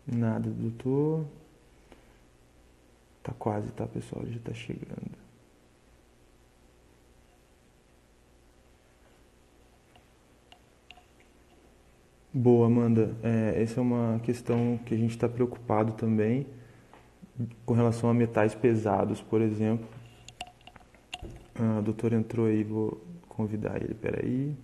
Nada, doutor. Tá quase, tá, pessoal? Já tá chegando. Boa, Amanda. Essa é uma questão que a gente está preocupado também com relação a metais pesados, por exemplo. O doutor entrou aí, vou convidar ele. Peraí.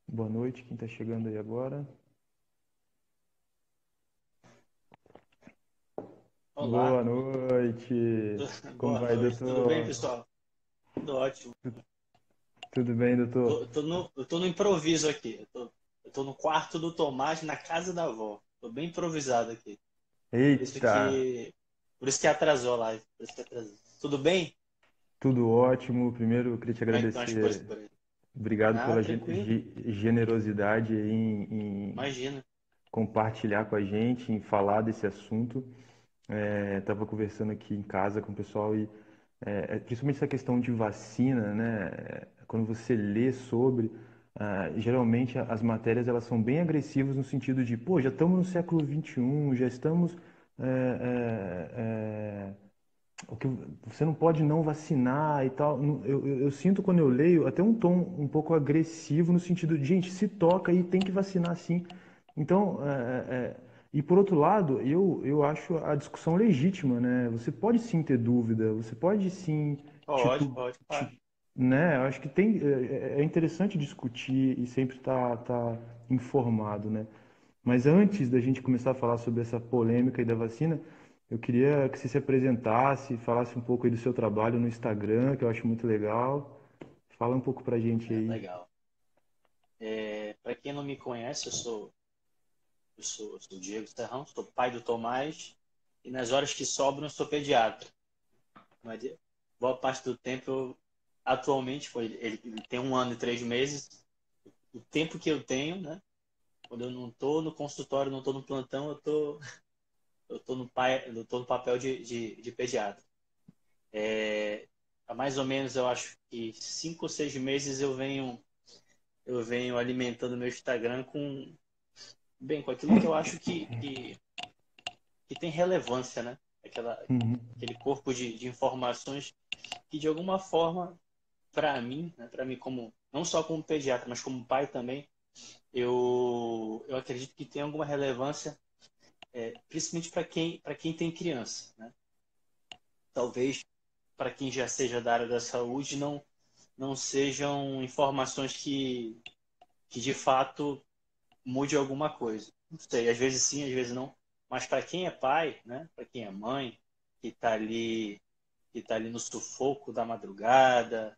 Boa noite, quem está chegando aí agora? Olá, Boa noite. Como boa vai, noite, tudo bem, doutor? pessoal? Tudo ótimo. Tudo bem, doutor? Eu tô no improviso aqui. Eu tô no quarto do Tomás, na casa da avó. Tô bem improvisado aqui. Por isso Eita, que, por isso que atrasou a live. Por isso que atrasou. Tudo bem? tudo ótimo. Primeiro, eu queria te Como é que estão as coisas agradecer. por aí? Obrigado Ah, pela tranquilo. generosidade aí em Imagina. compartilhar com a gente, em falar desse assunto. Estava conversando aqui em casa com o pessoal e principalmente essa questão de vacina, né? Quando você lê sobre, geralmente as matérias elas são bem agressivas no sentido de, pô, já estamos no século XXI, já estamos o que você não pode não vacinar e tal. Eu sinto quando eu leio até um tom um pouco agressivo no sentido de, gente, se toca e tem que vacinar sim. Então, e por outro lado, eu acho a discussão legítima, né? Você pode sim ter dúvida, você pode sim Pode, titu, pode, claro. ti- né? Eu acho que é interessante discutir e sempre tá informado, né? Mas antes da gente começar a falar sobre essa polêmica aí da vacina, eu queria que você se apresentasse, falasse um pouco aí do seu trabalho no Instagram, que eu acho muito legal. Fala um pouco pra gente É, aí. legal. Para quem não me conhece, eu sou o Diego Serrão, sou pai do Tomás e nas horas que sobram eu sou pediatra. Mas boa parte do tempo, atualmente, ele tem 1 ano e 3 meses. O tempo que eu tenho, né? Quando eu não estou no consultório, não estou no plantão, eu tô no papel de pediatra. Há mais ou menos, eu acho que 5 ou 6 meses eu venho alimentando meu Instagram com aquilo que eu acho que tem relevância, né? Uhum, Aquele corpo de informações que, de alguma forma, para mim, né, para mim como não só como pediatra, mas como pai também, eu acredito que tem alguma relevância, principalmente para quem tem criança, né? Talvez para quem já seja da área da saúde não sejam informações que de fato mude alguma coisa. Não sei, às vezes sim, às vezes não. Mas para quem é pai, né? Para quem é mãe, que está ali que está ali no sufoco da madrugada,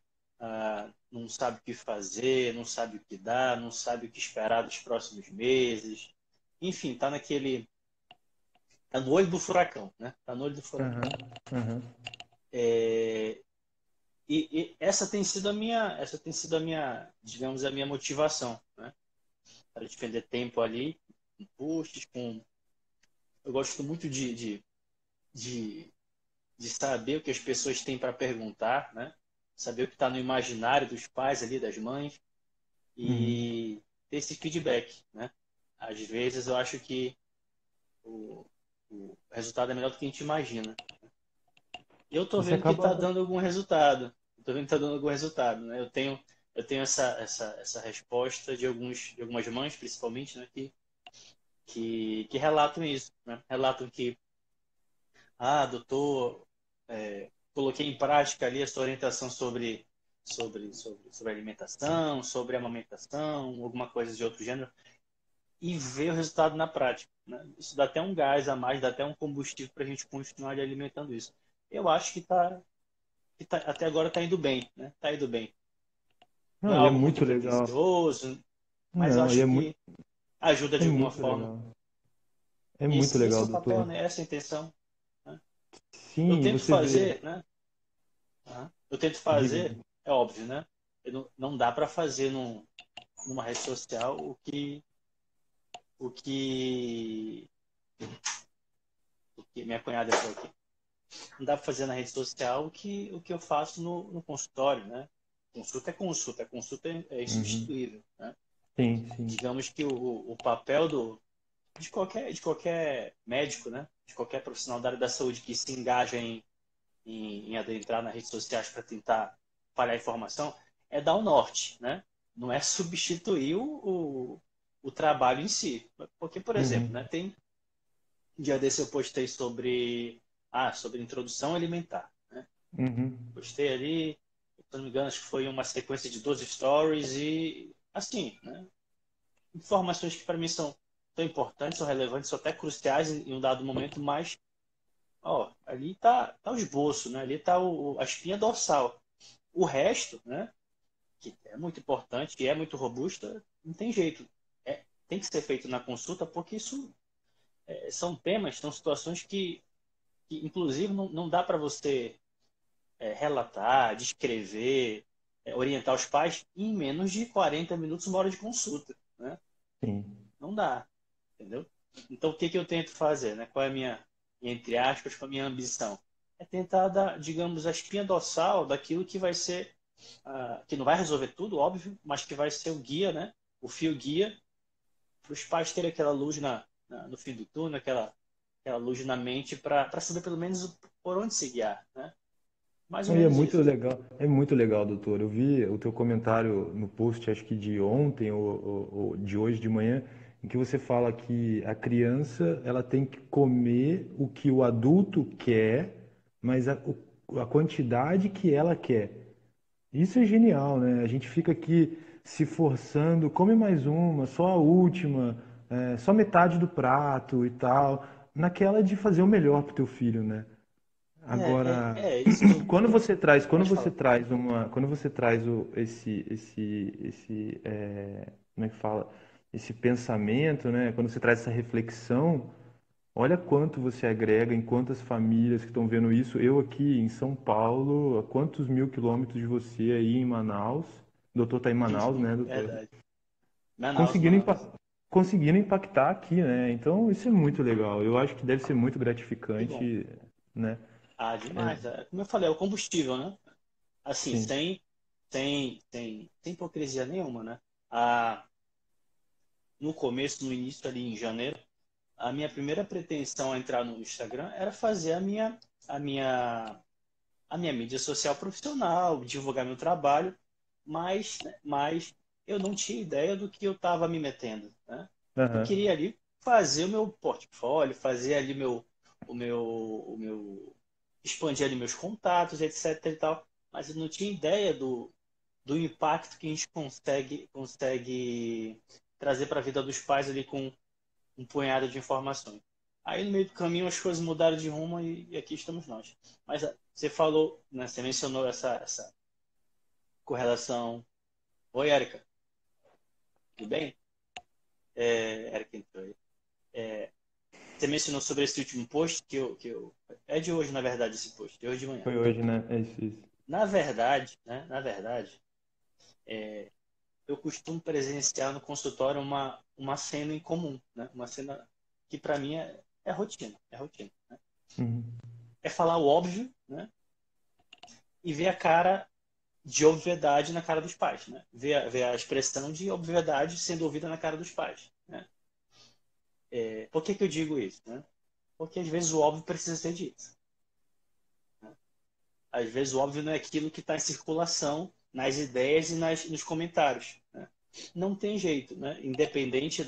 não sabe o que fazer, não sabe o que dar, não sabe o que esperar dos próximos meses. Enfim, tá no olho do furacão, né? Tá no olho do furacão. aham, aham. E essa tem sido a minha, digamos, a minha motivação, né? Para despender tempo ali, com posts, eu gosto muito de, de saber o que as pessoas têm para perguntar, né? Saber o que está no imaginário dos pais ali, das mães, Uhum. e ter esse feedback, né? Às vezes eu acho que o, o resultado é melhor do que a gente imagina. E eu tô Você vendo que está acaba. dando algum resultado. Eu tô vendo que tá dando algum resultado, né? Eu tenho essa resposta de algumas mães, principalmente, né? Que relatam isso, né? Relatam que, doutor, coloquei em prática ali a sua orientação sobre alimentação, sobre amamentação, alguma coisa de outro gênero, e ver o resultado na prática, né? Isso dá até um gás a mais, dá até um combustível para a gente continuar ali alimentando isso. Eu acho que até agora está indo bem, né? Está indo bem. Não é Não, e é algo muito muito legal. pretensioso, mas eu Não, e acho que ajuda é de alguma muito forma. legal. É E muito esse legal, é o papel, doutor. né? Essa é a intenção, né? Eu Sim, e tento você vê. fazer, né? Eu tento Diga. fazer, é óbvio, né? Não dá para fazer numa rede social o que minha cunhada falou aqui. não dá para fazer na rede social o que eu faço no consultório, né? Consulta é consulta, a consulta é Uhum. insubstituível, né? Sim, sim. Digamos que o papel de qualquer médico, né? De qualquer profissional da área da saúde que se engaja em adentrar nas redes sociais para tentar falhar a informação é dar o norte, né? Não é substituir o trabalho em si. Porque, por exemplo, né, Uhum. tem um dia desse eu postei sobre introdução alimentar, né? Uhum. Postei ali, se não me engano, acho que foi uma sequência de 12 stories e assim, né? Informações que para mim são tão importantes, são relevantes, são até cruciais em um dado momento, mas ó, ali tá o esboço, né? Ali tá a espinha dorsal. O resto, né, que é muito importante e é muito robusta, não tem jeito. Tem que ser feito na consulta, porque isso são temas, são situações que inclusive, não dá para você relatar, descrever, orientar os pais em menos de 40 minutos, uma hora de consulta, né? Sim. Não dá, entendeu? Então, o que que eu tento fazer, né? Qual é a minha, entre aspas, qual é a minha ambição? É tentar dar, digamos, a espinha dorsal daquilo que vai ser, que não vai resolver tudo, óbvio, mas que vai ser o guia, né? O fio guia para os pais terem aquela luz no fim do túnel, aquela luz na mente para saber pelo menos por onde se guiar, né? Mais ou Não, e menos isso. é muito legal, doutor. Eu vi o teu comentário no post, acho que de ontem ou de hoje de manhã, em que você fala que a criança ela tem que comer o que o adulto quer, mas a quantidade que ela quer. Isso é genial, né? A gente fica aqui se forçando, come mais uma, só a última, só metade do prato e tal, naquela de fazer o melhor pro teu filho, né? Agora, Isso que eu pode falar. quando você traz como é que fala? Esse pensamento, né? Quando você traz essa reflexão, olha quanto você agrega em quantas famílias que estão vendo isso. Eu aqui em São Paulo, a quantos mil quilômetros de você aí em Manaus? O doutor está em Manaus, né, doutor? Verdade. Manaus, Conseguindo, Manaus. impa- conseguindo impactar aqui, né? Então, isso é muito legal. Eu acho que deve ser muito Que bom. gratificante, né? Ah, demais. Como eu falei, é o combustível, né? Assim, Sim. sem hipocrisia nenhuma, né? Ah, no começo, no início ali em janeiro, a minha primeira pretensão a entrar no Instagram era fazer a minha, a minha mídia social profissional, divulgar meu trabalho, mas eu não tinha ideia do que eu estava me metendo, né? Eu Aham. queria ali fazer o meu portfólio, fazer ali o meu expandir ali meus contatos, etc e tal, mas eu não tinha ideia do impacto que a gente consegue trazer para a vida dos pais ali com um punhado de informações. Aí no meio do caminho as coisas mudaram de rumo e aqui estamos nós. Mas você falou, né, você mencionou essa correlação. Oi, Érica, tudo bem? Érica entrou aí. Você mencionou sobre esse último post é de hoje, na verdade, esse post, de hoje de manhã. Foi hoje, né? É isso, isso. Na verdade, né, na verdade, eu costumo presenciar no consultório uma cena em comum, né? Uma cena que para mim é rotina, é rotina. Né? Uhum. É falar o óbvio, né? E ver a cara de obviedade na cara dos pais, né? Ver a expressão de obviedade sendo ouvida na cara dos pais, né? Por que eu digo isso, né? Porque às vezes o óbvio precisa ser dito. Né? Às vezes o óbvio não é aquilo que está em circulação nas ideias e nos comentários. Né? Não tem jeito, né? Independente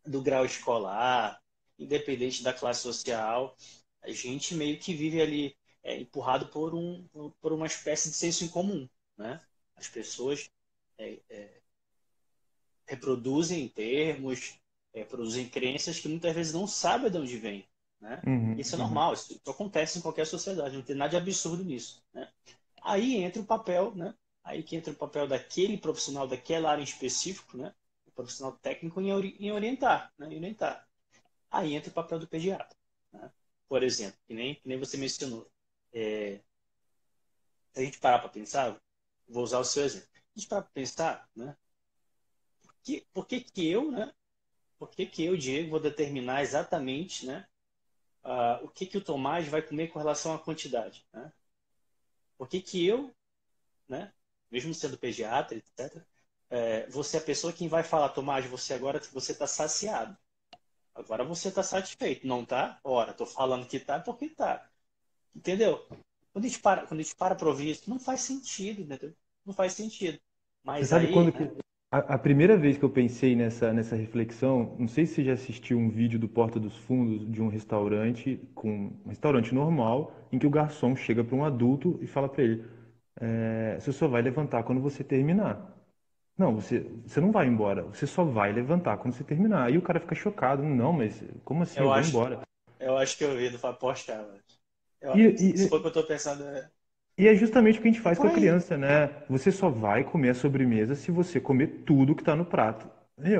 do grau escolar, independente da classe social, a gente meio que vive ali empurrado por uma espécie de senso em comum, né? As pessoas reproduzem termos, produzem crenças que muitas vezes não sabem de onde vem, né? Uhum, Isso é uhum. normal, isso acontece em qualquer sociedade, não tem nada de absurdo nisso, né? Aí entra o papel, né? Aí que entra o papel daquele profissional daquela área em específico, né? O profissional técnico em orientar, né? Em orientar. Aí entra o papel do pediatra. Né? Por exemplo, que nem você mencionou. Se a gente parar para pensar, vou usar o seu exemplo. Se a gente parar para pensar, né? Por que que eu, né? Por que que eu, Diego, vou determinar exatamente, né? o que que o Tomás vai comer com relação à quantidade, né? Por que que eu, né, mesmo sendo pediatra, etc., você é a pessoa quem vai falar, Tomás, você agora você está saciado. Agora você está satisfeito, não tá? Ora, estou falando que tá porque tá. Entendeu? Quando a gente para ouvir isso, não faz sentido, entendeu? Não faz sentido. Você Mas sabe aí, quando né? que. A primeira vez que eu pensei nessa reflexão, não sei se você já assistiu um vídeo do Porta dos Fundos de um restaurante, um restaurante normal, em que o garçom chega para um adulto e fala para ele: você só vai levantar quando você terminar. Não, você não vai embora, você só vai levantar quando você terminar. Aí o cara fica chocado: não, mas como assim eu Eu vou acho, embora? eu acho que eu ouvi do Postar. E, Se for o e, que eu estou pensando, E é justamente o que a gente é faz por com a aí. criança, né? Você só vai comer a sobremesa se você comer tudo que está no prato.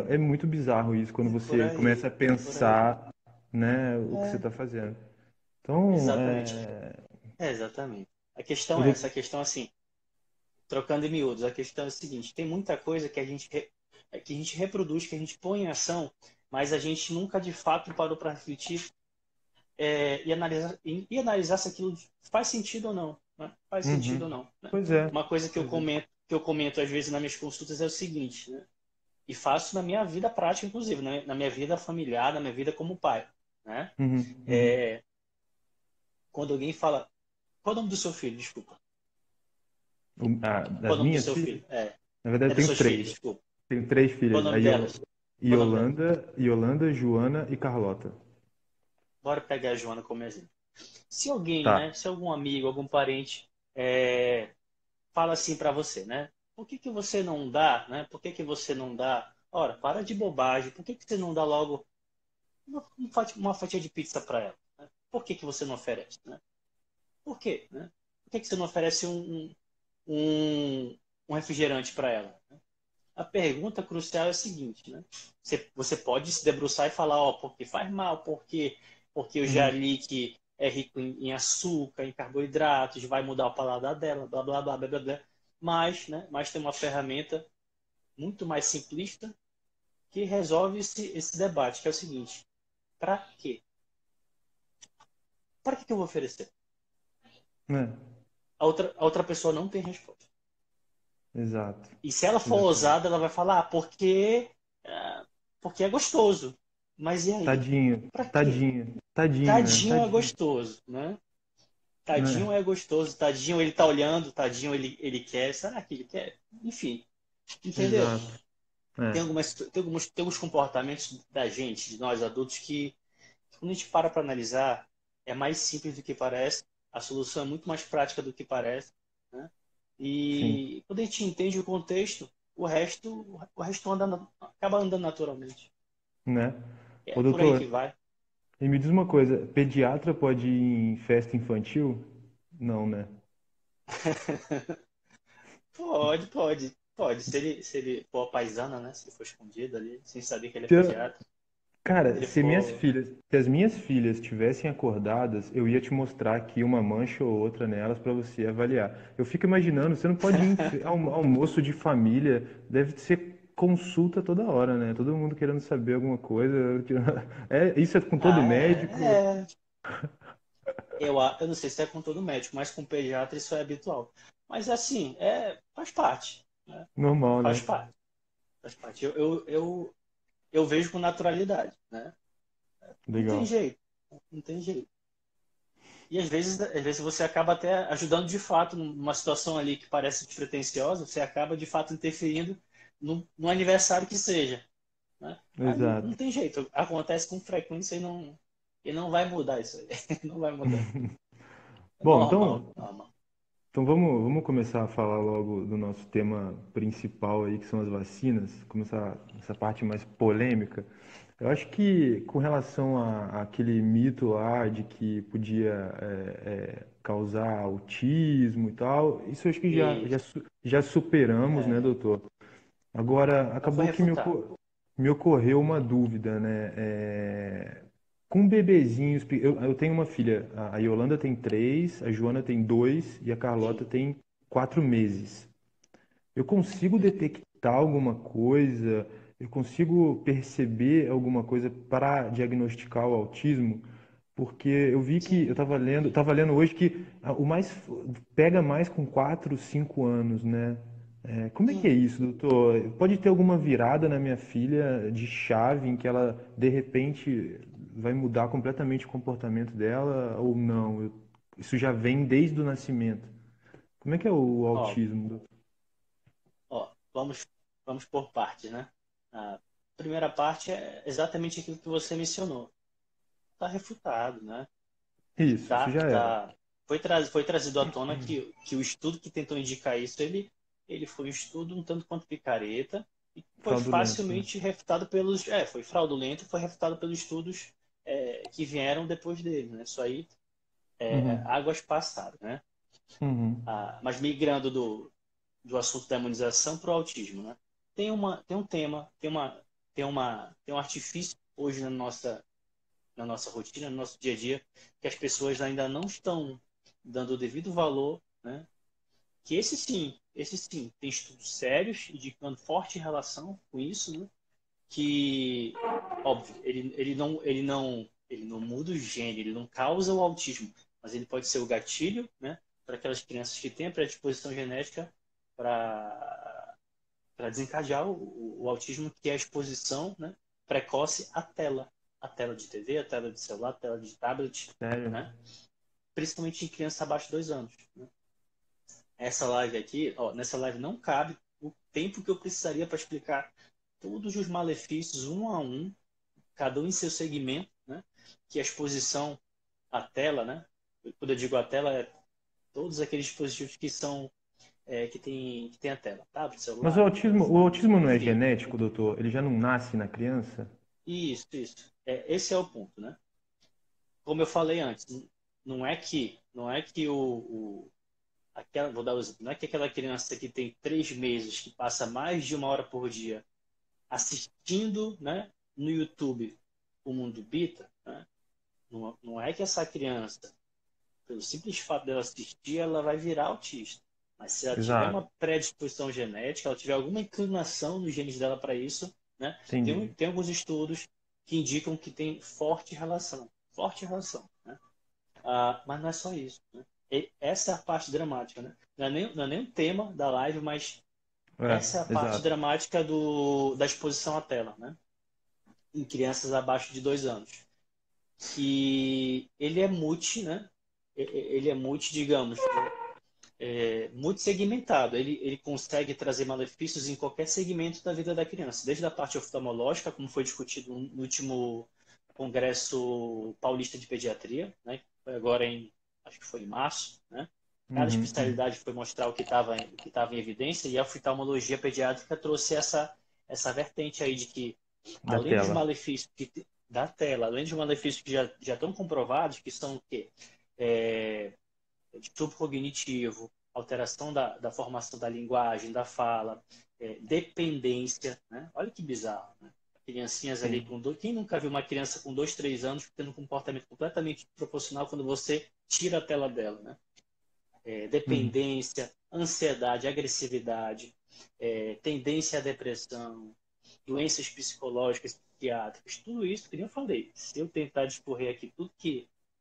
É muito bizarro isso quando É por você aí. começa a É por aí. pensar, né, o que você É, está fazendo. Então, exatamente. Exatamente. A o questão é essa, a doutor- questão assim, trocando em miúdos, a questão é a seguinte, tem muita coisa que a gente reproduz, que a gente põe em ação, mas a gente nunca de fato parou para refletir e analisar se aquilo faz sentido ou não, né? Faz sentido ou Uhum. não, né? Pois é, Uma coisa pois é. que eu comento às vezes nas minhas consultas é o seguinte, né? E faço na minha vida prática, inclusive, né? Na minha vida familiar, na minha vida como pai, né? Uhum, uhum. É, quando alguém fala, qual é o nome do seu filho? Desculpa. Das Qual é o nome do minhas seu filhas, filho? É, na verdade, é eu das tenho suas filhas, três. desculpa. Tenho três Qual é o filhas, nome delas? Qual é o nome delas? Yolanda, Joana e Carlota. Bora pegar a Joana como exemplo. Se alguém, Tá. né? Se algum amigo, algum parente fala assim para você, né? Por que que você não dá, né? Por que que você não dá? Ora, para de bobagem. Por que que você não dá logo uma fatia de pizza para ela? Né? Por que que você não oferece, né? Por quê, né? Por que que você não oferece um, um refrigerante para ela? A pergunta crucial é a seguinte, né? Você pode se debruçar e falar, ó, porque faz mal, porque eu já Uhum. li que é rico em açúcar, em carboidratos, vai mudar o paladar dela, blá, blá, blá, blá, blá, blá. Mas, né, mas tem uma ferramenta muito mais simplista que resolve esse debate, que é o seguinte, para quê? Para que eu vou oferecer? É, A outra pessoa não tem resposta. exato. E se ela for Exatamente. ousada, ela vai falar, ah, porque é gostoso. Mas e aí? Tadinho, Para quê? tadinho, tadinho, né? Tadinho é Tadinho. gostoso, né? Né? Tadinho é gostoso, tadinho ele tá olhando, tadinho ele quer. Será que ele quer? Enfim, entendeu? Exato. É, Tem alguns comportamentos da gente, de nós adultos, que quando a gente para analisar, é mais simples do que parece, a solução é muito mais prática do que parece, né? sim. E quando a gente entende o contexto, o resto acaba andando naturalmente. Né? É Ô, por aí que doutor, vai. e me diz uma coisa, pediatra pode ir em festa infantil? Não, né? Pode, pode, pode. Se ele for a paisana, né? Se ele for escondido ali, sem saber que ele é Se- pediatra. Se Cara, ele for. se as minhas filhas tivessem acordadas, eu ia te mostrar aqui uma mancha ou outra nelas para você avaliar. Eu fico imaginando, você não pode ir em almoço de família, deve ser consulta toda hora, né? Todo mundo querendo saber alguma coisa. Isso é com todo Ah, médico? eu não sei se é com todo médico, mas com pediatra isso é habitual. Mas assim, faz parte, né? Normal, Faz né? parte, faz parte. Eu vejo com naturalidade, né? Não tem Legal. jeito, não tem jeito. E às vezes você acaba até ajudando de fato numa situação ali que parece despretensiosa, você acaba de fato interferindo no aniversário que seja. Né? Mas não Exato. tem jeito, acontece com frequência e não vai mudar isso aí. Não vai mudar. É Bom, normal, então, normal. então vamos começar a falar logo do nosso tema principal aí, que são as vacinas, começar essa parte mais polêmica. Eu acho que com relação àquele mito lá de que podia causar autismo e tal, isso eu acho que E já superamos, né, é, doutor? Agora, já foi acabou que refutado. me ocorreu uma dúvida, né? Com bebezinhos, eu tenho uma filha, a Yolanda tem 3, a Joana tem 2 e a Carlota Sim. tem 4 meses. Eu consigo detectar alguma coisa? Eu consigo perceber alguma coisa para diagnosticar o autismo? Porque eu vi que Sim. eu tava lendo hoje que o mais pega mais com 4, 5 anos, né? Como é que é Uhum. isso, doutor? Pode ter alguma virada na minha filha de chave em que ela de repente vai mudar completamente o comportamento dela ou não? Isso já vem desde o nascimento. Como é que é o Ó, autismo, doutor? vamos por partes, né? A primeira parte é exatamente aquilo que você mencionou. Está refutado, né? Isso Tá, já era. tá. Foi trazido à tona que o estudo que tentou indicar isso, ele foi um estudo um tanto quanto picareta e foi Fraudulento, né? facilmente refutado pelos. Foi fraudulento, foi refutado pelos estudos que vieram depois dele, né? Isso aí Uhum. águas passadas, né? Uhum. Mas migrando do assunto da imunização para o autismo, né? Tem um tema, tem um artifício hoje na nossa rotina, no nosso dia a dia, que as pessoas ainda não estão dando o devido valor, né? Que esse sim, tem estudos sérios indicando forte relação com isso, né? Que, óbvio, ele não muda o gene, ele não causa o autismo, mas ele pode ser o gatilho, né? Para aquelas crianças que têm a predisposição genética para desencadear o autismo, que é a exposição, né, precoce à tela de TV, à tela de celular, à tela de tablet, Sério? né, principalmente em crianças abaixo de 2 anos. Né. Essa live aqui, ó, nessa live não cabe o tempo que eu precisaria para explicar todos os malefícios um a um, cada um em seu segmento, né, que a exposição à tela, né, quando eu digo a tela, é todos aqueles dispositivos que tem a tela, tablet, Mas celular, o telefone, autismo não é enfim. genético, doutor? Ele já não nasce na criança? Isso, isso. Esse é o ponto, né? Como eu falei antes, não é que vou dar o exemplo, não é que aquela criança que tem 3 meses, que passa mais de 1 hora por dia assistindo, né, no YouTube o Mundo Bita, né? Não é que essa criança, pelo simples fato dela assistir, ela vai virar autista. Mas se ela tiver Exato. uma predisposição genética, ela tiver alguma inclinação nos genes dela para isso, né? Entendi. Tem alguns estudos que indicam que tem forte relação, né? Mas não é só isso, né? Essa é a parte dramática, né? Não é nem o tema da live, mas essa é a parte Exato. dramática da exposição à tela, né? Em crianças abaixo de 2 anos. Que ele é multi, né? Ele é multi, digamos, muito segmentado. Ele consegue trazer malefícios em qualquer segmento da vida da criança, desde a parte oftalmológica, como foi discutido no último Congresso Paulista de Pediatria, né? Que foi agora acho que foi em março, né? Cada Uhum, uhum. especialidade foi mostrar o que estava em evidência e a oftalmologia pediátrica trouxe essa vertente aí de que, Da além dos tela. malefícios da tela, além dos malefícios que já estão comprovados, que são o quê? É, distúrbio cognitivo, alteração da formação da linguagem, da fala, dependência, né? Olha que bizarro, né? Criancinhas ali Sim. com dois. Quem nunca viu uma criança com 2, 3 anos tendo um comportamento completamente proporcional quando você tira a tela dela, né? Uhum. Dependência, ansiedade, agressividade, tendência à depressão, doenças psicológicas, psiquiátricas, tudo isso, que nem eu falei. Se eu tentar discorrer aqui tudo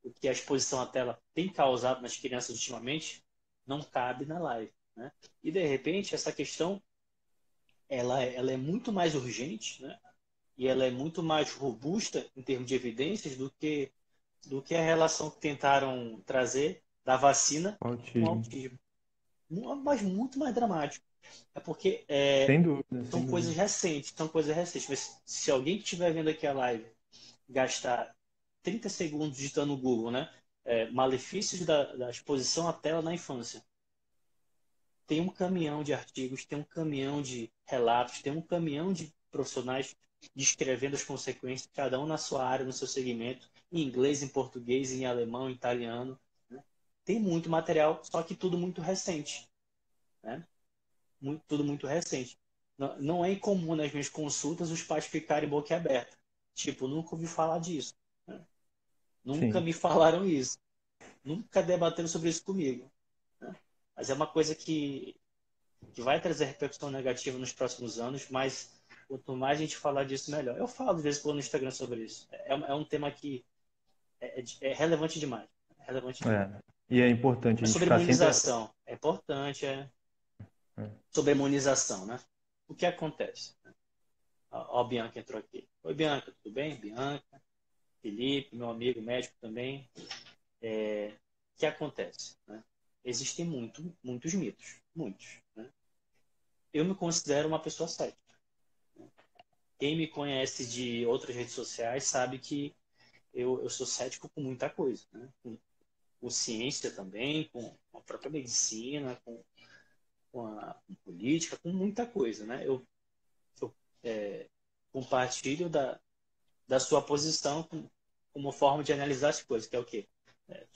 o que a exposição à tela tem causado nas crianças ultimamente, não cabe na live, né? E de repente essa questão ela é muito mais urgente, né? E ela é muito mais robusta em termos de evidências do que a relação que tentaram trazer da vacina com o Autismo. autismo. Mas muito mais dramático. É porque Sem dúvida, são sem coisas dúvida. recentes, são coisas recentes. Mas se alguém que estiver vendo aqui a live gastar 30 segundos digitando no Google, né? Malefícios da exposição à tela na infância. Tem um caminhão de artigos, tem um caminhão de relatos, tem um caminhão de profissionais descrevendo as consequências, cada um na sua área, no seu segmento, em inglês, em português, em alemão, em italiano. Né? Tem muito material, só que tudo muito recente. Né? Tudo muito recente. Não é incomum nas minhas consultas os pais ficarem boquiaberta. Tipo, nunca ouvi falar disso. Né? Nunca Sim. me falaram isso. Nunca debateram sobre isso comigo. Né? Mas é uma coisa que vai trazer repercussão negativa nos próximos anos, mas quanto mais a gente falar disso, melhor. Eu falo de vez em quando no Instagram sobre isso. É um tema que é relevante demais. É relevante demais. É. E é importante a Mas gente sobre ficar sempre. imunização, é importante, É. sobre a imunização, né? O que acontece? Ó, a Bianca entrou aqui. Oi, Bianca, tudo bem? Bianca, Felipe, meu amigo médico também. O que acontece? Né? Existem muitos mitos, muitos. Né? Eu me considero uma pessoa cética. Quem me conhece de outras redes sociais sabe que eu sou cético com muita coisa, né? Com ciência também, com a própria medicina, com política, com muita coisa, né? Eu compartilho da sua posição como forma de analisar as coisas, que é o quê? É,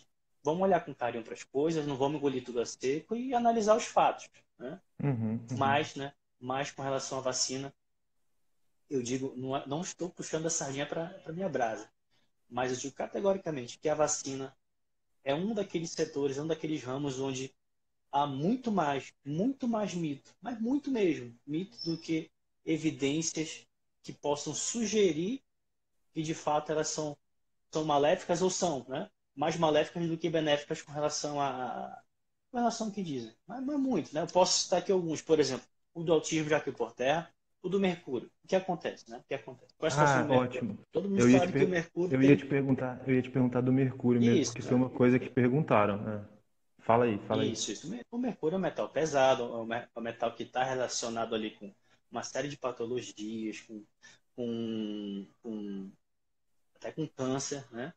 vamos olhar com carinho para as coisas, não vamos engolir tudo a seco e analisar os fatos, né? Uhum, uhum. Mas com relação à vacina, eu digo, não estou puxando a sardinha para minha brasa, mas eu digo categoricamente que a vacina é um daqueles setores, é um daqueles ramos onde há muito mais mito, mas muito mesmo, mito do que evidências que possam sugerir que de fato elas são maléficas ou são, né? Mais maléficas do que benéficas com relação ao que dizem. Mas muito, né? Eu posso citar aqui alguns, por exemplo, o do autismo já caiu por terra, o do mercúrio. O que acontece, né? O que acontece? Qual é a situação Ah, do mercúrio? ótimo. Todo mundo Eu ia te, sabe que o per... mercúrio tem eu ia te perguntar do mercúrio mesmo, isso, porque isso é né? uma coisa que perguntaram, né? Fala aí, fala aí. Isso. O mercúrio é um metal pesado, é um metal que está relacionado ali com uma série de patologias, até com câncer, né?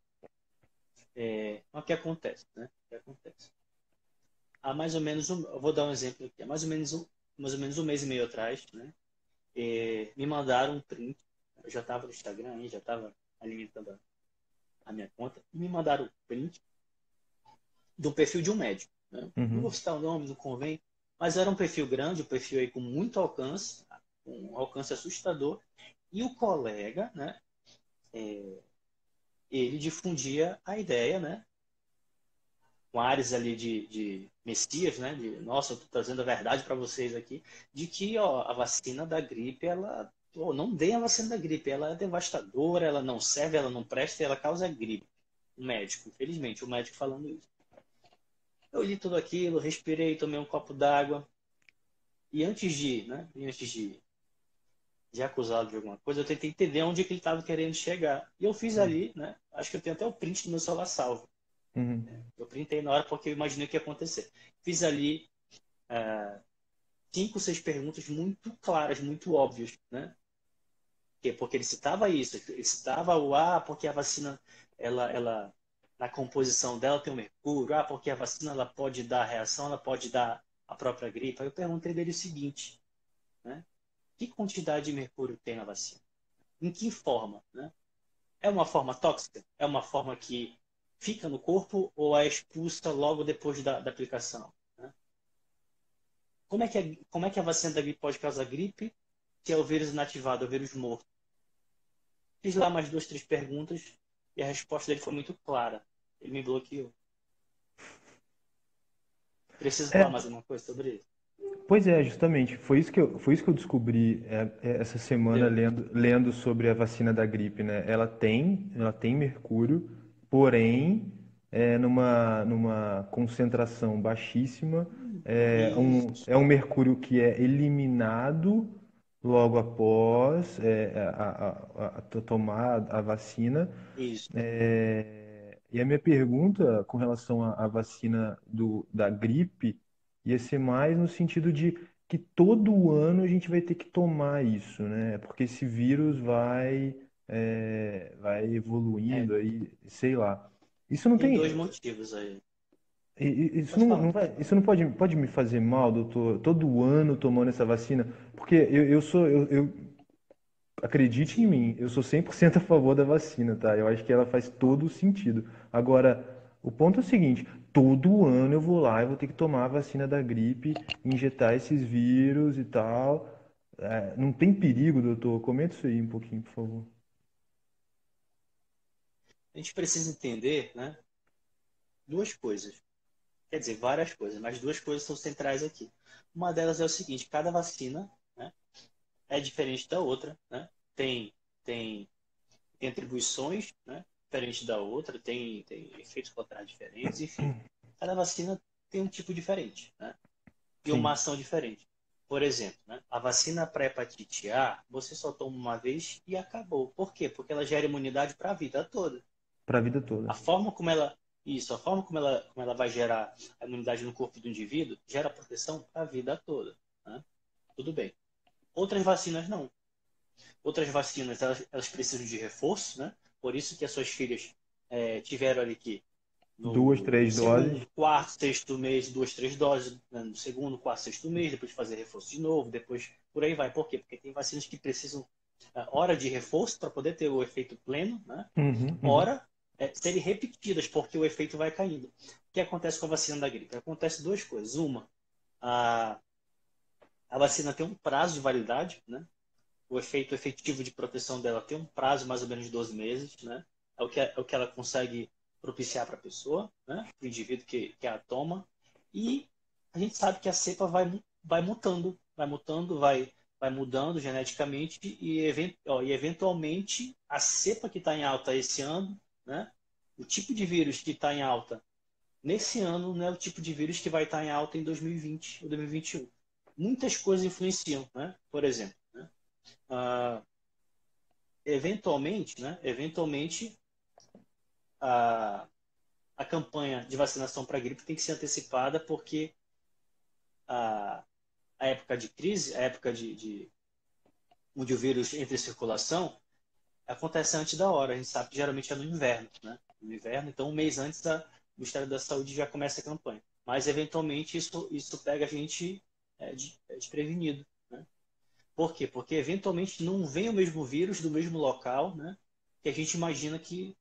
O que acontece, né? O que acontece? Há mais ou menos, eu vou dar um exemplo aqui, há mais ou menos um mês e meio atrás, né? Me mandaram um print, eu já estava no Instagram, já estava alimentando a minha conta, e me mandaram um print do perfil de um médico. Né? Não vou Uhum. citar o nome, não convém, mas era um perfil grande, um perfil aí com muito alcance, um alcance assustador, e o colega, né, ele difundia a ideia, né, com áreas ali de messias, né, de, nossa, eu estou trazendo a verdade para vocês aqui, de que ó, a vacina da gripe, ela, não dê a vacina da gripe, ela é devastadora, ela não serve, ela não presta, ela causa gripe. Um médico, infelizmente, o médico falando isso. Eu li tudo aquilo, respirei, tomei um copo d'água, e antes de acusá-lo de alguma coisa, eu tentei entender onde que ele estava querendo chegar. E eu fiz Uhum. ali, né? Acho que eu tenho até o print do meu celular salvo. Uhum. Eu printei na hora porque eu imaginei o que ia acontecer. Fiz ali 5, 6 perguntas muito claras, muito óbvias, né? Porque ele citava isso, ele citava porque a vacina, ela na composição dela tem o mercúrio, porque a vacina ela pode dar reação, ela pode dar a própria gripe. Aí eu perguntei dele o seguinte, né? Que quantidade de mercúrio tem na vacina? Em que forma, né? É uma forma tóxica? É uma forma que fica no corpo ou é expulsa logo depois da aplicação? Né? Como é que a vacina da gripe pode causar gripe, que é o vírus inativado, é o vírus morto? Fiz lá mais 2, 3 perguntas e a resposta dele foi muito clara. Ele me bloqueou. Preciso falar É, mais alguma coisa sobre isso? pois é, justamente. Foi isso que eu descobri essa semana Entendeu? lendo sobre a vacina da gripe, né? Ela tem mercúrio, porém, numa concentração baixíssima. É um Isso. mercúrio que é eliminado logo após tomar a vacina. Isso. E a minha pergunta com relação à vacina da gripe ia ser mais no sentido de que todo ano a gente vai ter que tomar isso, né? Porque esse vírus vai É, evoluindo aí, sei lá. Isso não tem tem, dois motivos aí. isso Pode não, falar. isso não pode me fazer mal, doutor? Todo ano tomando essa vacina? Porque eu acredite em mim, eu sou 100% a favor da vacina, tá? Eu acho que ela faz todo o sentido. Agora, o ponto é o seguinte: todo ano eu vou lá e vou ter que tomar a vacina da gripe, injetar esses vírus e tal. Não tem perigo, doutor? Comenta isso aí um pouquinho, por favor. A gente precisa entender, né, duas coisas. Quer dizer, várias coisas, mas duas coisas são centrais aqui. Uma delas é o seguinte: cada vacina, né, é diferente da outra, né? Tem, tem atribuições, né, diferente da outra, tem efeitos colaterais diferentes, enfim. Cada vacina tem um tipo diferente, né? E uma Sim, ação diferente. Por exemplo, né? A vacina para hepatite A, você só toma uma vez e acabou. Por quê? Porque ela gera imunidade para a vida toda. para a vida toda. A forma como ela, isso, a forma como ela vai gerar a imunidade no corpo do indivíduo, gera proteção para a vida toda, né? Tudo bem. Outras vacinas não. Outras vacinas, elas precisam de reforço, né? Por isso que as suas filhas tiveram ali que Duas, no três doses. segundo, quarto, sexto mês, duas, três doses, né? No segundo, quarto, sexto mês, depois fazer reforço de novo, depois por aí vai. Por quê? Porque tem vacinas que precisam hora de reforço para poder ter o efeito pleno, né? Uhum, uhum. Hora serem repetidas, porque o efeito vai caindo. O que acontece com a vacina da gripe? Acontece duas coisas. Uma, a, a vacina tem um prazo de validade, né? O efeito efetivo de proteção dela tem um prazo mais ou menos de 12 meses, né? É o que ela consegue propiciar para a pessoa, né? Para o indivíduo que a toma. E a gente sabe que a cepa vai mutando, vai mudando geneticamente e eventualmente a cepa que está em alta esse ano, né? O tipo de vírus que está em alta nesse ano não é o tipo de vírus que vai estar em alta em 2020 ou 2021. Muitas coisas influenciam, né? Por exemplo, né? Ah, eventualmente a, a campanha de vacinação para gripe tem que ser antecipada porque a, a época de crise, a época onde o vírus entra em circulação, acontece antes da hora. A gente sabe que geralmente é no inverno, né? No inverno, então um mês antes o Ministério da Saúde já começa a campanha. Mas eventualmente isso pega a gente desprevenido, né? Por quê? Porque eventualmente não vem o mesmo vírus do mesmo local, né? Que a gente imagina que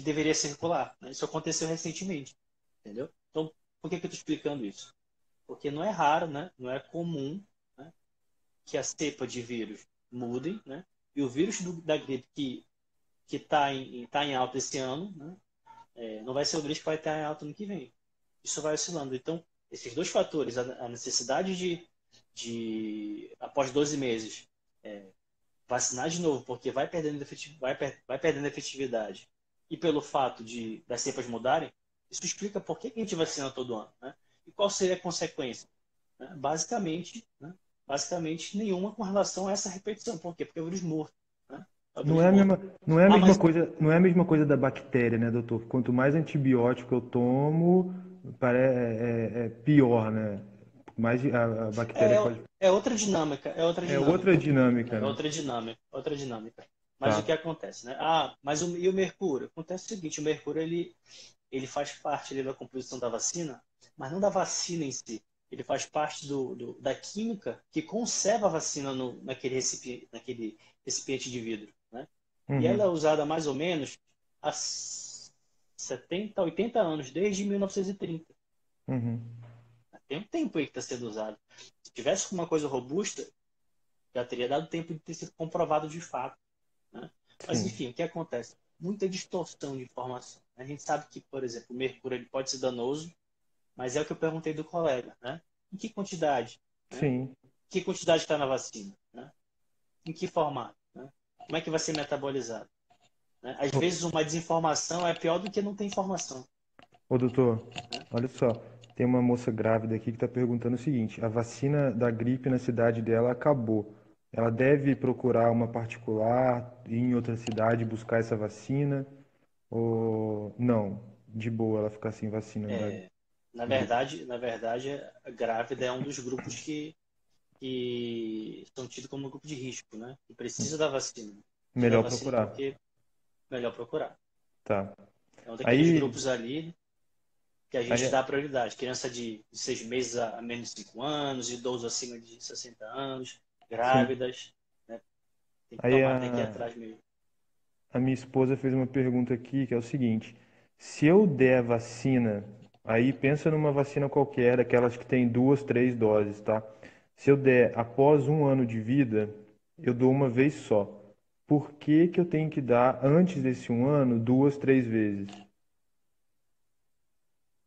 deveria circular, né? Isso aconteceu recentemente, entendeu? Então, por que eu estou explicando isso? Porque não é raro, né? Não é comum, né? Que a cepa de vírus mudem, né? E o vírus da gripe que tá em alta esse ano, né? Não vai ser o vírus que vai estar em alta no que vem. Isso vai oscilando. Então, esses dois fatores, a necessidade após 12 meses, vacinar de novo, porque vai perdendo efetividade, e pelo fato das cepas mudarem, isso explica por que a gente vacina todo ano, né? E qual seria a consequência? Né? Basicamente nenhuma com relação a essa repetição. Por quê? Porque é o vírus morto, né? É o Não vírus é a morto. mesma, não é a Ah, mesma mas coisa, não é a mesma coisa da bactéria, né, doutor? Quanto mais antibiótico eu tomo, é pior, né? Mais a bactéria é, pode. é outra dinâmica, é outra É outra dinâmica. dinâmica, É né? outra dinâmica, outra dinâmica. Mas o Tá. que acontece, né? Ah, mas e o mercúrio? Acontece o seguinte, o mercúrio ele faz parte ali da composição da vacina, mas não da vacina em si. Ele faz parte da química que conserva a vacina naquele recipiente de vidro, né? E ela é Uhum. usada mais ou menos há 70, 80 anos, desde 1930. Uhum. Tem um tempo aí que está sendo usado. Se tivesse uma coisa robusta, já teria dado tempo de ter sido comprovado de fato, né? Mas, Sim. enfim, o que acontece? Muita distorção de informação. A gente sabe que, por exemplo, o mercúrio ele pode ser danoso, mas é o que eu perguntei do colega, né? Em que quantidade? Né? Sim. Que quantidade está na vacina? Né? Em que formato? Né? Como é que vai ser metabolizado? Né? Às Ô, vezes uma desinformação é pior do que não ter informação. ô, doutor, Né? olha só. Tem uma moça grávida aqui que está perguntando o seguinte: a vacina da gripe na cidade dela acabou. Ela deve procurar uma particular, ir em outra cidade buscar essa vacina? Ou não? De boa ela ficar sem vacina da É, gripe. na verdade, a grávida é um dos grupos que são tidos como grupo de risco, né? Que precisa da vacina. Precisa da Melhor vacina procurar. porque é melhor procurar. Tá. É um daqueles Aí, grupos ali que a gente aí, dá prioridade. Criança de 6 meses a menos de 5 anos, idoso acima de 60 anos, sim. grávidas, né? Tem que Aí tomar, tem que ir atrás mesmo. a minha esposa fez uma pergunta aqui que é o seguinte: se eu der a vacina, aí pensa numa vacina qualquer, aquelas que tem duas, três doses, tá? Se eu der após um ano de vida, eu dou uma vez só. Por que que eu tenho que dar antes desse um ano duas, três vezes?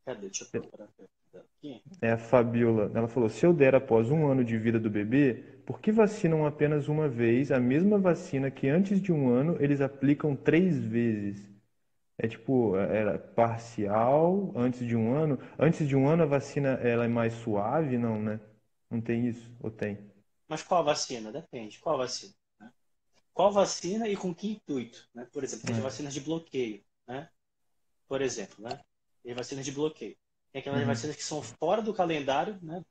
Cadê? Deixa eu procurar aqui. É a Fabiola. Ela falou: se eu der após um ano de vida do bebê, por que vacinam apenas uma vez a mesma vacina que antes de um ano eles aplicam três vezes? É tipo, era parcial antes de um ano. Antes de um ano a vacina ela é mais suave, não, né? Não tem isso? Ou tem? Mas qual vacina? Depende. Qual vacina? Né? Qual vacina e com que intuito? Né? Por exemplo, tem as É. vacinas de bloqueio, né? Por exemplo, né? Tem vacinas de bloqueio. Tem aquelas Uhum. vacinas que são fora do calendário, né?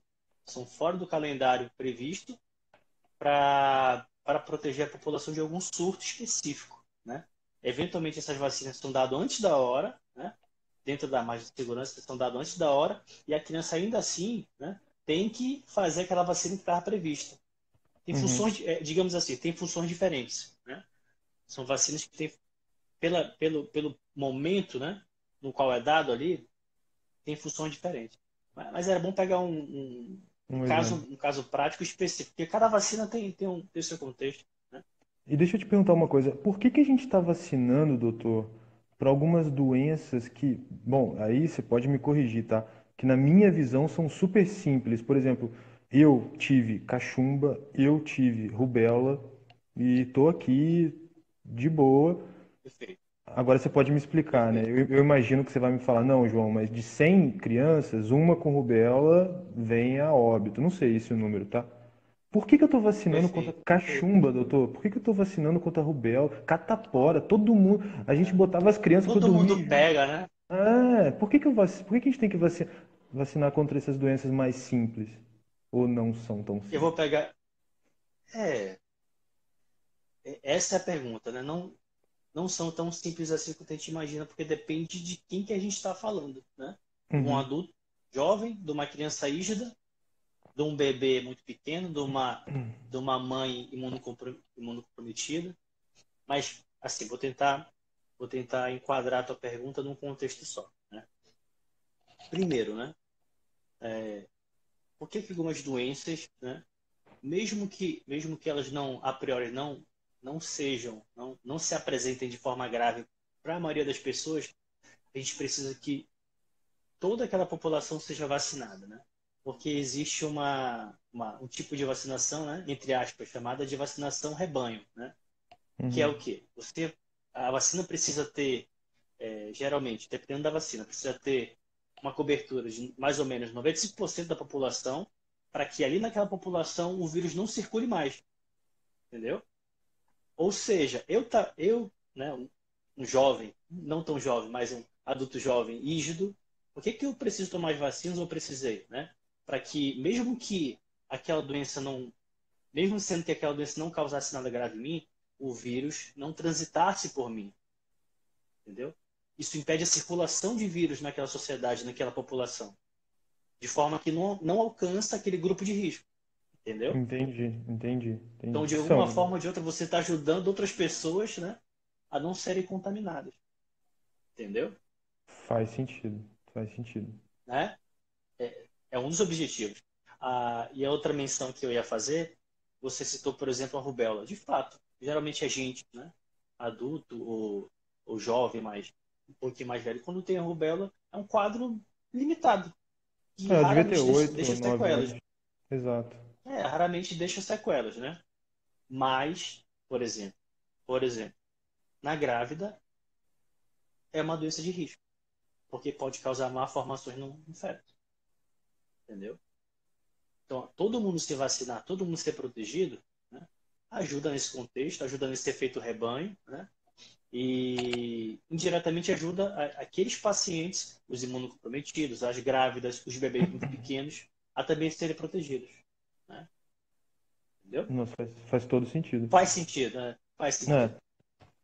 São fora do calendário previsto para proteger a população de algum surto específico, né? Eventualmente essas vacinas são dadas antes da hora, né? Dentro da margem de segurança são dadas antes da hora e a criança ainda assim, né? Tem que fazer aquela vacina que estava prevista. Tem Uhum. funções, digamos assim, tem funções diferentes, né? São vacinas que têm pelo momento, né? No qual é dado ali, tem funções diferentes. Mas era bom pegar Um exemplo. um caso prático específico, porque cada vacina tem o seu contexto. Né? E deixa eu te perguntar uma coisa. Por que que a gente está vacinando, doutor, para algumas doenças que, bom, aí você pode me corrigir, tá? Que na minha visão são super simples. Por exemplo, eu tive cachumba, eu tive rubéola e tô aqui de boa. Perfeito, Agora você pode me explicar, né? perfeito. Eu imagino que você vai me falar, não, João, mas de 100 crianças, uma com rubéola vem a óbito. Não sei esse é o número, tá? Por que que eu tô vacinando contra Perfeito, perfeito. cachumba, doutor? Por que que eu tô vacinando contra rubéola, catapora? Todo mundo, a gente botava as crianças para Todo mundo dormir junto. pega, né? Ah, por que que a gente tem que vacinar contra essas doenças mais simples? Ou não são tão Eu vou simples? pegar. É, essa é a pergunta, né? Não são tão simples assim quanto a gente imagina, porque depende de quem que a gente está falando, né? De um Uhum. adulto jovem, de uma criança rígida, de um bebê muito pequeno, de uma mãe imunocomprometida. Mas, assim, vou tentar enquadrar a tua pergunta num contexto só, né? Primeiro, né? Por que que algumas doenças, né? Mesmo que elas não, a priori, não sejam, não se apresentem de forma grave para a maioria das pessoas, a gente precisa que toda aquela população seja vacinada, né? Porque existe um tipo de vacinação, né? Entre aspas, chamada de vacinação rebanho, né? Que é Uhum. o quê? A vacina precisa ter, geralmente, dependendo da vacina, precisa ter uma cobertura de mais ou menos 95% da população para que ali naquela população o vírus não circule mais, entendeu? Ou seja, né, um jovem, não tão jovem, mas um adulto jovem, rígido, por que que eu preciso tomar as vacinas ou precisei, né? Para que, aquela doença não, mesmo sendo que aquela doença não causasse nada grave em mim, o vírus não transitasse por mim, entendeu? Isso impede a circulação de vírus naquela sociedade, naquela população, de forma que não alcança aquele grupo de risco, entendeu? Entendi, entendi, Então, entendi. de alguma São, forma ou de outra, você está ajudando outras pessoas, né, a não serem contaminadas, entendeu? faz sentido, faz sentido. Né? É um dos objetivos. E a outra menção que eu ia fazer, você citou, por exemplo, a rubéola. De fato, geralmente a gente, né, adulto ou jovem, mais um pouquinho mais velho, quando tem a rubéola, é um quadro limitado, que É, eu devia ter raramente 8, deixa 9 sequelas. anos. Exato. Raramente deixa sequelas, né? Mas, por exemplo, por exemplo, na grávida é uma doença de risco, porque pode causar malformações no feto, entendeu? Então, todo mundo se vacinar, todo mundo ser protegido, né, ajuda nesse contexto, ajuda nesse efeito rebanho, né, e indiretamente ajuda aqueles pacientes, os imunocomprometidos, as grávidas, os bebês muito pequenos, a também serem protegidos. Né, entendeu? Nossa, faz todo sentido. Faz sentido, né? Faz É, sentido.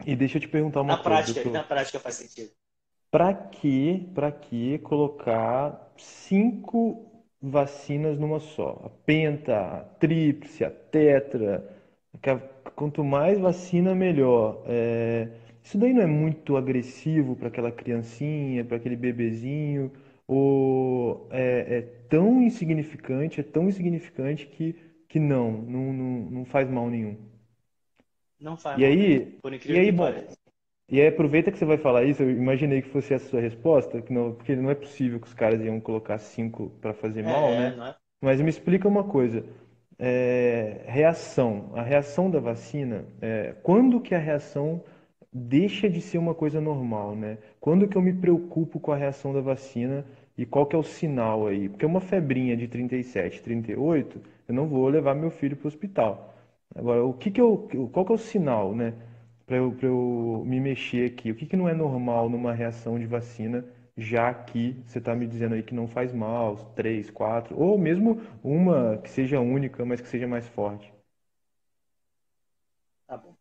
e deixa eu te perguntar uma coisa, Na doutor. prática faz sentido. Para que colocar 5 vacinas numa só? A penta, a tríplice, a tetra. que a- Quanto mais vacina, melhor. Isso daí não é muito agressivo para aquela criancinha, para aquele bebezinho? Ou é tão insignificante que não faz mal nenhum? Não faz E mal nenhum. aí, Por e incrível aí, que bom, pareça. e aí, aproveita que você vai falar isso, eu imaginei que fosse essa a sua resposta, que não, porque não é possível que os caras iam colocar 5 para fazer mal, né? Não é? Mas me explica uma coisa, a reação da vacina, quando que a reação deixa de ser uma coisa normal, né? Quando que eu me preocupo com a reação da vacina e qual que é o sinal aí? Porque uma febrinha de 37, 38, eu não vou levar meu filho para o hospital. Agora, qual que é o sinal, né? Para eu me mexer aqui. O que que não é normal numa reação de vacina, já que você está me dizendo aí que não faz mal, três, quatro, ou mesmo uma que seja única, mas que seja mais forte. Tá bom.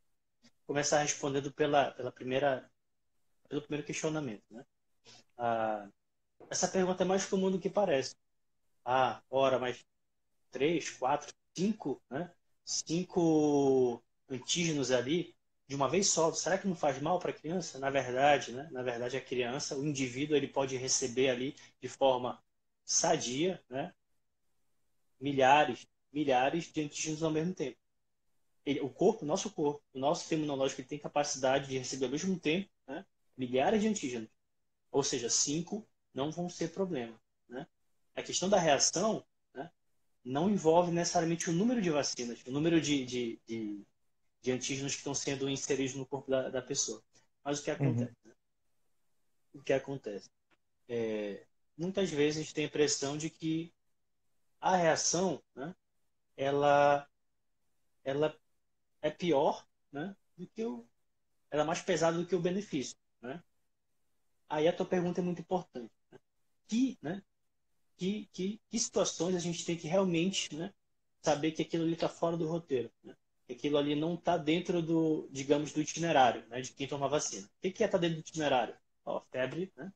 Começar respondendo pelo primeiro questionamento, né? Ah, essa pergunta é mais comum do que parece. Ah, ora, mas três, quatro, cinco, né? Cinco antígenos ali de uma vez só. Será que não faz mal para a criança? Na verdade, né? Na verdade, a criança, o indivíduo, ele pode receber ali de forma sadia, né? Milhares de antígenos ao mesmo tempo. O nosso corpo, o nosso sistema imunológico, ele tem capacidade de receber ao mesmo tempo, né? Milhares de antígenos. Ou seja, cinco não vão ser problema, né? A questão da reação, né, não envolve necessariamente o número de vacinas, o número de antígenos que estão sendo inseridos no corpo da pessoa. Mas o que Uhum, acontece? O que acontece? Muitas vezes a gente tem a impressão de que a reação, né, ela, ela é pior, né, do que ela é mais pesada do que o benefício, né? Aí a tua pergunta é muito importante. Né, que situações a gente tem que realmente, né, saber que aquilo ali está fora do roteiro, né? Que aquilo ali não está dentro do, digamos, do itinerário, né, de quem toma vacina. O que é estar dentro do itinerário? Ó, febre, né?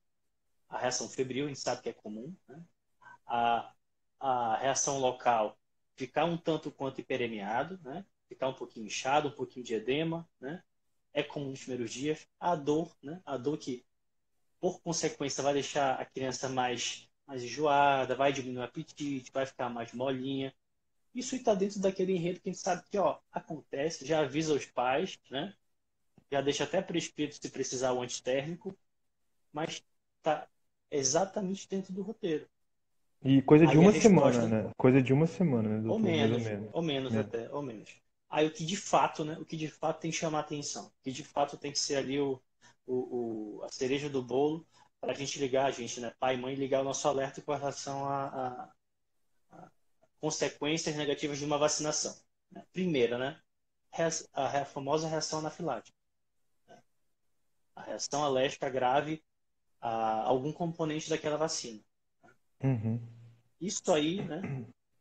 A reação febril, a gente sabe que é comum, né? A, a reação local, ficar um tanto quanto hiperemiado, né? Ficar um pouquinho inchado, um pouquinho de edema, né? É comum nos primeiros dias. A dor, né? A dor que por consequência, vai deixar a criança mais enjoada, vai diminuir o apetite, vai ficar mais molinha. Isso está dentro daquele enredo que a gente sabe que ó, acontece, já avisa os pais, né? Já deixa até prescrito se precisar o antitérmico, mas está exatamente dentro do roteiro. e coisa de Aí a uma semana, resposta, né? Coisa de uma semana, né, doutor? Mais ou menos. ou menos É. até, ou menos. Aí o que de fato, né? O que de fato tem que chamar atenção, o que de fato tem que ser ali a cereja do bolo para a gente ligar, a gente, né, pai e mãe, ligar o nosso alerta com relação a consequências negativas de uma vacinação. Né? Primeira, né, a famosa reação anafilática. A reação alérgica grave a algum componente daquela vacina. Uhum. Isso aí, né,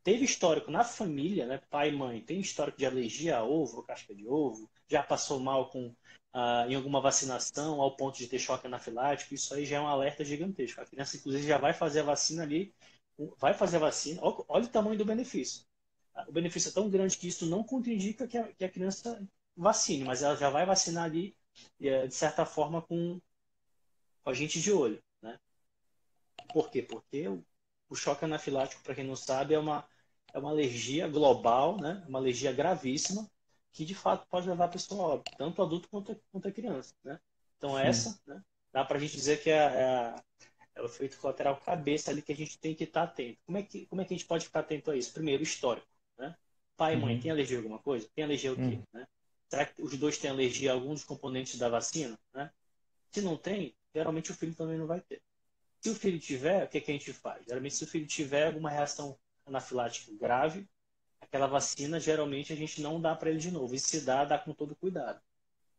teve histórico na família, né, pai e mãe, tem histórico de alergia a ovo, casca de ovo, já passou mal em alguma vacinação ao ponto de ter choque anafilático, isso aí já é um alerta gigantesco. A criança, inclusive, já vai fazer a vacina ali, vai fazer a vacina, olha o tamanho do benefício. O benefício é tão grande que isso não contraindica que a criança vacine, mas ela já vai vacinar ali, de certa forma, com a gente de olho. Né? Por quê? Porque o choque anafilático, para quem não sabe, é uma alergia global, né? Uma alergia gravíssima, que de fato pode levar a pessoa a óbito, tanto adulto quanto a criança. Né? Então, Sim. essa, né? Dá para a gente dizer que é o efeito colateral cabeça ali que a gente tem que estar atento. Como é que a gente pode ficar atento a isso? Primeiro, o histórico. Né? Pai e mãe, Uhum. tem alergia a alguma coisa? Tem alergia ao quê? Uhum. Né? Será que os dois têm alergia a alguns componentes da vacina? Né? Se não tem, geralmente o filho também não vai ter. Se o filho tiver, o que, que a gente faz? Geralmente, se o filho tiver alguma reação anafilática grave, aquela vacina, geralmente, a gente não dá para ele de novo. E se dá, dá com todo cuidado.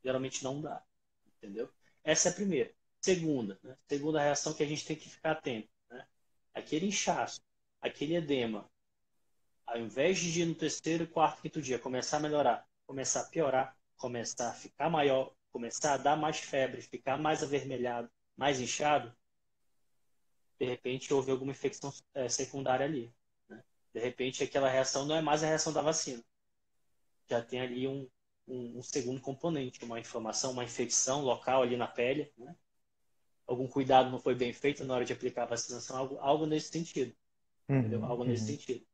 Geralmente não dá, entendeu? Essa é a primeira. Segunda, né? Segunda reação que a gente tem que ficar atento. Né? Aquele inchaço, aquele edema, ao invés de no terceiro, quarto, quinto dia começar a melhorar, começar a piorar, começar a ficar maior, começar a dar mais febre, ficar mais avermelhado, mais inchado, de repente houve alguma infecção secundária ali. Né? De repente aquela reação não é mais a reação da vacina. Já tem ali um segundo componente, uma inflamação, uma infecção local ali na pele. Né? Algum cuidado não foi bem feito na hora de aplicar a vacinação, algo nesse sentido. Entendeu? Uhum. Algo nesse Uhum. sentido.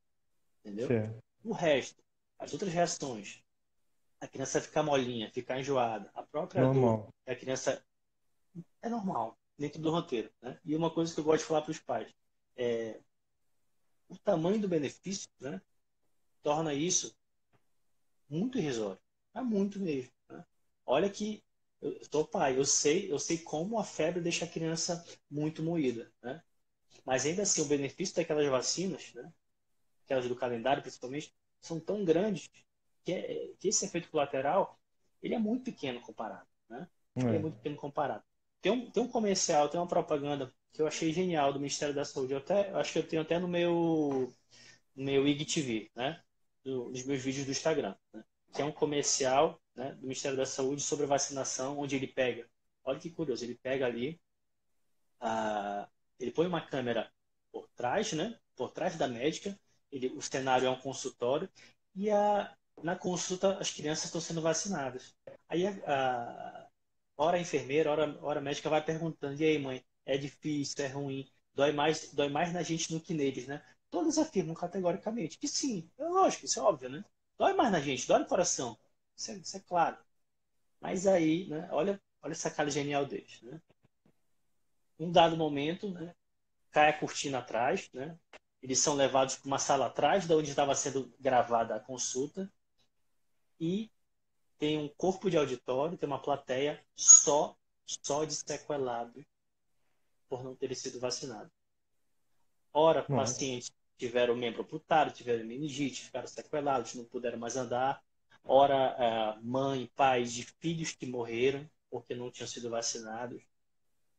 Entendeu? Certo. O resto, as outras reações, a criança ficar molinha, ficar enjoada, a própria dor, Normal. a criança é normal, dentro do roteiro. Né? E uma coisa que eu gosto de falar para os pais, é, o tamanho do benefício, né, torna isso muito irrisório. É muito mesmo. Né? Olha que eu sou pai, eu sei como a febre deixa a criança muito moída, né? Mas ainda assim, o benefício daquelas vacinas, né? Aquelas do calendário principalmente, são tão grandes que esse efeito colateral, ele é muito pequeno comparado, né? Ele é É. muito pequeno comparado. Tem um comercial, tem uma propaganda que eu achei genial do Ministério da Saúde. Eu acho que eu tenho até no meu IGTV, né? Nos meus vídeos do Instagram, né? Que é um comercial, né, do Ministério da Saúde sobre vacinação, onde ele pega, olha que curioso, ele pega ali, a, ele põe uma câmera por trás, né? Por trás da médica, o cenário é um consultório, e na consulta as crianças estão sendo vacinadas. Aí hora a enfermeira, hora a médica vai perguntando, e aí, mãe, é difícil, é ruim, dói mais na gente do que neles, né? Todos afirmam categoricamente que sim, é lógico, isso é óbvio, né? Dói mais na gente, dói no coração, isso é claro. Mas aí, né, olha essa cara genial deles, né? Um dado momento, né, cai a cortina atrás, né? Eles são levados para uma sala atrás, da onde estava sendo gravada a consulta, e tem um corpo de auditório, tem uma plateia só de sequelado por não ter sido vacinado. Ora, Nossa. pacientes tiveram o membro amputado, tiveram meningite, ficaram sequelados, não puderam mais andar. Ora, mãe, pais de filhos que morreram porque não tinham sido vacinados.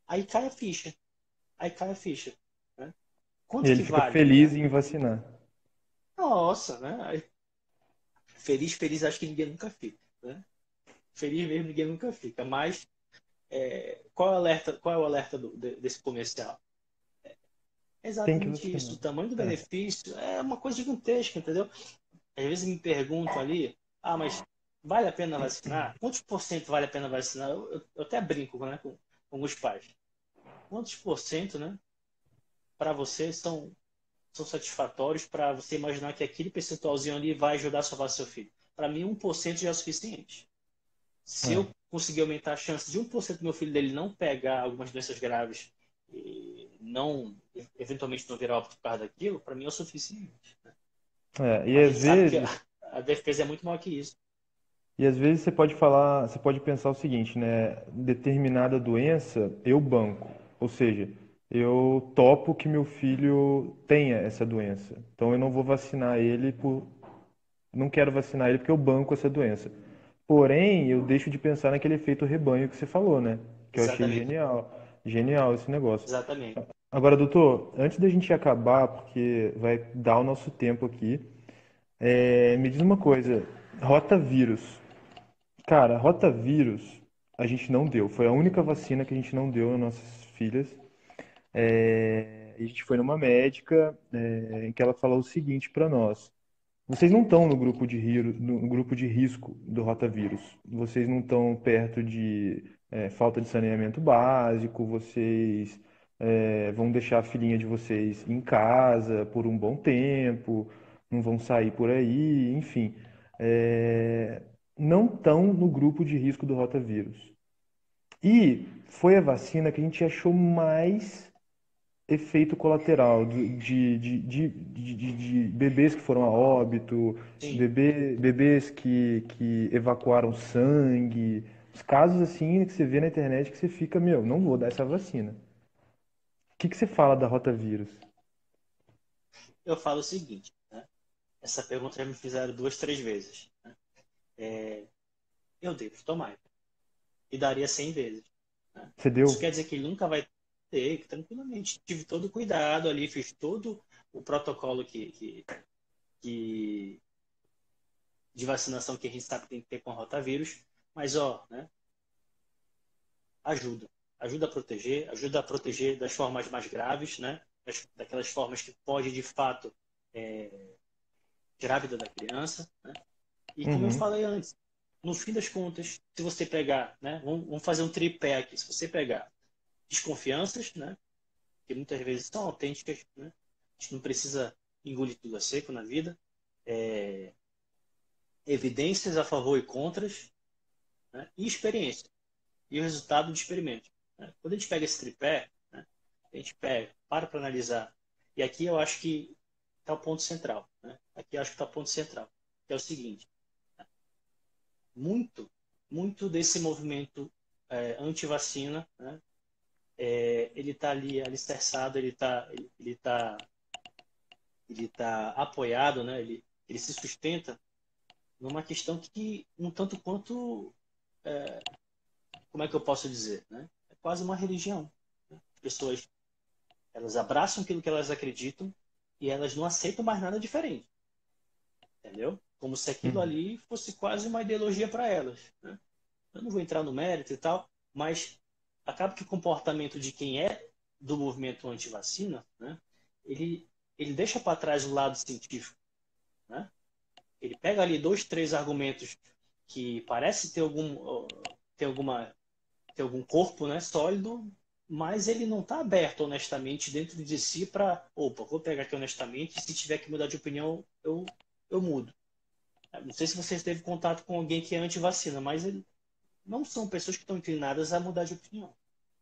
Aí cai a ficha. Aí cai a ficha. Né? E Quanto ele que fica vale? feliz Né? em vacinar. Nossa, né? Aí, feliz, feliz, acho que ninguém nunca fica. Né? Feliz mesmo, ninguém nunca fica. Mas qual é o alerta desse comercial? É Tem que exatamente isso. vacinar. O tamanho do É. benefício é uma coisa gigantesca, entendeu? Às vezes me perguntam ali, mas vale a pena vacinar? Quantos por cento vale a pena vacinar? Eu até brinco, né, com alguns pais. Quantos por cento, né, para você são satisfatórios para você imaginar que aquele percentualzinho ali vai ajudar a salvar seu filho? Para mim, 1% já é o suficiente. Se eu É. conseguir aumentar a chance de 1% do meu filho dele não pegar algumas doenças graves e não, eventualmente não virar óbito por causa daquilo, para mim é o suficiente. É. Mas a gente sabe que a defesa é muito maior que isso. E às vezes você pode falar, você pode pensar o seguinte, né? Determinada doença eu banco, ou seja, eu topo que meu filho tenha essa doença. Então eu não vou vacinar ele não quero vacinar ele porque eu banco essa doença. Porém, eu deixo de pensar naquele efeito rebanho que você falou, né? Que eu achei Exatamente. genial, genial esse negócio. Exatamente. Agora, doutor, antes da gente acabar, porque vai dar o nosso tempo aqui, me diz uma coisa, rotavírus. Cara, rotavírus a gente não deu. Foi a única vacina que a gente não deu nas nossas filhas. A gente foi numa médica, em que ela falou o seguinte para nós: vocês não estão no grupo de risco do rotavírus. Vocês não estão perto de falta de saneamento básico. Vocês vão deixar a filhinha de vocês em casa por um bom tempo. Não vão sair por aí, enfim. É, não estão no grupo de risco do rotavírus. E foi a vacina que a gente achou mais efeito colateral de bebês que foram a óbito, Sim, bebês que evacuaram sangue, os casos assim que você vê na internet que você fica, meu, não vou dar essa vacina. O que que você fala da rotavírus? eu falo o seguinte, né? Essa pergunta já me fizeram 2, 3 vezes. Né? Eu devo tomar. E daria 100 vezes. Né? Você Isso deu? quer dizer que ele nunca vai ter, tranquilamente. Tive todo o cuidado ali, fiz todo o protocolo que- de vacinação que a gente sabe que tem que ter com rotavírus. Mas, ó, né? Ajuda. Ajuda a proteger das formas mais graves, né? Daquelas formas que pode, de fato, tirar a vida da criança, né? E como eu Uhum, falei antes, no fim das contas, se você pegar, né, vamos fazer um tripé aqui. Se você pegar desconfianças, né, que muitas vezes são autênticas, né, a gente não precisa engolir tudo a seco na vida, evidências a favor e contras, né, e experiência, e o resultado do experimento. Né? Quando a gente pega esse tripé, né, a gente para analisar, e aqui eu acho que está o ponto central. Né? Aqui eu acho que está o ponto central, que é o seguinte: muito, muito desse movimento anti-vacina, né? Ele está ali alicerçado, ele tá apoiado, né? Ele se sustenta numa questão que um tanto quanto, como é que eu posso dizer, né? É quase uma religião. Né? As pessoas, elas abraçam aquilo que elas acreditam e elas não aceitam mais nada diferente, entendeu? Como se aquilo Uhum. ali fosse quase uma ideologia para elas, né? Eu não vou entrar no mérito e tal, mas acaba que o comportamento de quem é do movimento anti-vacina, né? Ele, ele deixa para trás o lado científico, né? Ele pega ali dois, três argumentos que parece ter alguma ter algum corpo, né, sólido, mas ele não está aberto honestamente dentro de si para, opa, vou pegar aqui honestamente, e se tiver que mudar de opinião, eu mudo. Não sei se você teve contato com alguém que é anti-vacina, mas ele, não são pessoas que estão inclinadas a mudar de opinião.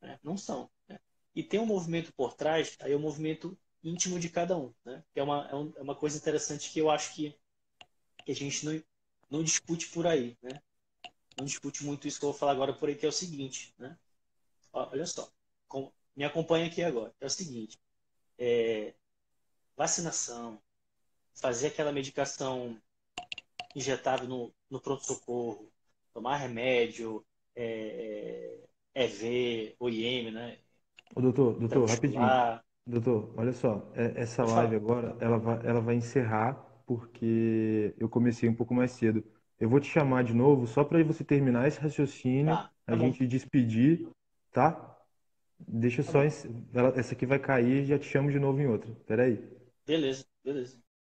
Né? Não são. Né? E tem um movimento por trás, aí é o movimento íntimo de cada um. Né? Que é uma coisa interessante que eu acho que a gente não discute por aí. Né? Não discute muito isso que eu vou falar agora por aí, que é o seguinte. Né? Olha só, me acompanha aqui agora. É o seguinte, vacinação, fazer aquela medicação injetável no pronto-socorro, tomar remédio, EV, OIM, né? Rapidinho. Intramuscular. Doutor, olha só, essa Pode live falar. agora, ela vai encerrar porque eu comecei um pouco mais cedo. Eu vou te chamar de novo só para você terminar esse raciocínio, a Tá bom, gente despedir, tá? Deixa eu tá só, bom. essa aqui vai cair e já te chamo de novo em outra. Peraí. Beleza, beleza.